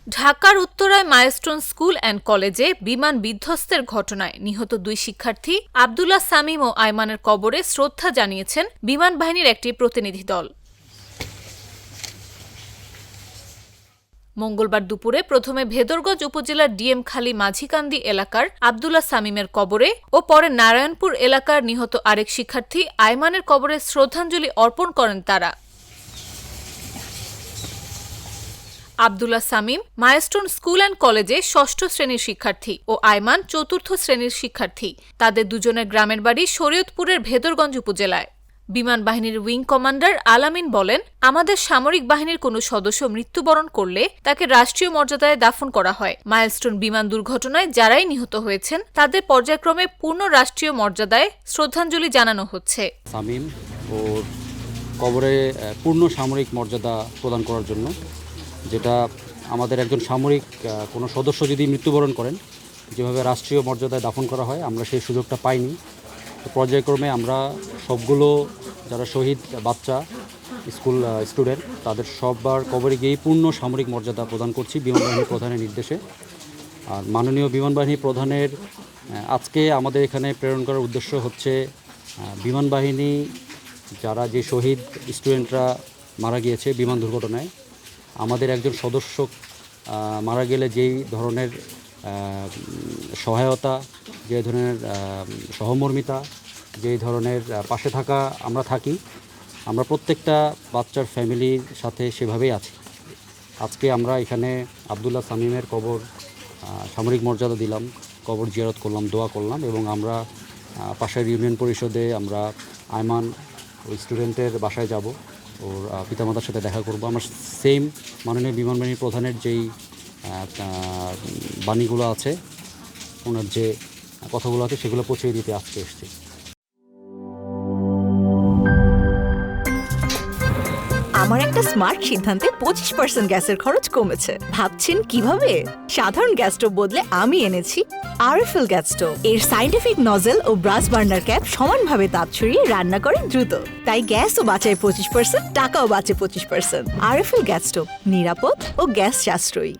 ঢাকার উত্তরায় milestone school and কলেজে বিমান বিধ্বস্তের ঘটনায় নিহত ২ শিক্ষার্থী আবদুল্লাহ সামিম ও আয়মানের কবরে শ্রদ্ধা জানিয়েছেন বিমান বাহিনীর একটি প্রতিনিধি দল। মঙ্গলবার দুপুরে প্রথমে ভেদরগঞ্জ উপজেলার ডিএমখালী মাঝিকান্দি এলাকার আবদুল্লাহ সামিমের কবরে ও পরে নারায়ণপুর এলাকার নিহত আরেক শিক্ষার্থী আয়মানের কবরে শ্রদ্ধাঞ্জলি অর্পণ করেন তারা। Abdullah Samim milestone school and কলেজে ৬ষ্ঠ শ্রেণীর শিক্ষার্থী ও আয়মান ৪র্থ শ্রেণীর শিক্ষার্থী। তাদের দুজনের গ্রামের বাড়ি শরীয়তপুরের ভেদরগঞ্জ উপজেলায়। বিমান বাহিনীর উইং কমান্ডার আলামিন বলেন, আমাদের সামরিক বাহিনীর কোনো সদস্য মৃত্যুবরণ করলে তাকে রাষ্ট্রীয় মর্যাদায় দাফন করা হয়। মাইলস্টোন বিমান দুর্ঘটনায় যারাই নিহত হয়েছেন তাদের পর্যায়ক্রমে পূর্ণ রাষ্ট্রীয় মর্যাদায় শ্রদ্ধাঞ্জলি জানানো হচ্ছে। সামিম ওর কবরে পূর্ণ সামরিক মর্যাদা প্রদান করার জন্য, যেটা আমাদের একজন সামরিক কোনো সদস্য যদি মৃত্যুবরণ করেন যেভাবে রাষ্ট্রীয় মর্যাদায় দাফন করা হয়, আমরা সেই সুযোগটা পাইনি। তো পর্যায়ক্রমে আমরা সবগুলো যারা শহীদ বাচ্চা স্টুডেন্ট তাদের সববার কবরে গিয়েই পূর্ণ সামরিক মর্যাদা প্রদান করছি বিমান বাহিনী প্রধানের নির্দেশে। আর মাননীয় বিমান বাহিনী প্রধানের আজকে আমাদের এখানে প্রেরণ করার উদ্দেশ্য হচ্ছে বিমান বাহিনী যারা যে শহীদ স্টুডেন্টরা মারা গিয়েছে বিমান দুর্ঘটনায়, আমাদের একজন সদস্য মারা গেলে যেই ধরনের সহায়তা, যে ধরনের সহমর্মিতা, যেই ধরনের পাশে থাকা আমরা থাকি, আমরা প্রত্যেকটা বাচ্চার ফ্যামিলির সাথে সেভাবেই আছি। আজকে আমরা এখানে আবদুল্লাহ সামিমের কবর সামরিক মর্যাদা দিলাম, কবর জিয়ারত করলাম, দোয়া করলাম এবং আমরা পাশের ইউনিয়ন পরিষদে আমরা আয়মান ওই স্টুডেন্টের বাসায় যাব, ওর পিতামাতার সাথে দেখা করব। আমরা সেম মাননীয় বিমান বাহিনী প্রধানের যেই বাণীগুলো আছে, ওনার যে কথাগুলো আছে সেগুলো পৌঁছে দিতে আজকে এসেছি। আমার একটা স্মার্ট সিদ্ধান্তে 25% গ্যাসের খরচ কমেছে। ভাবছেন কিভাবে? সাধারণ গ্যাস স্টোভ বদলে আমি এনেছি আরএফএল গ্যাস স্টোভ। এর সাইন্টিফিক নজল ও ব্রাস বার্নার ক্যাপ সমানভাবে তাপ ছড়িয়ে রান্না করে দ্রুত, তাই গ্যাসও বাঁচায় 25%, টাকাও বাঁচে 25%। আরএফএল গ্যাস স্টোভ নিরাপদ ও গ্যাস সাশ্রয়ী।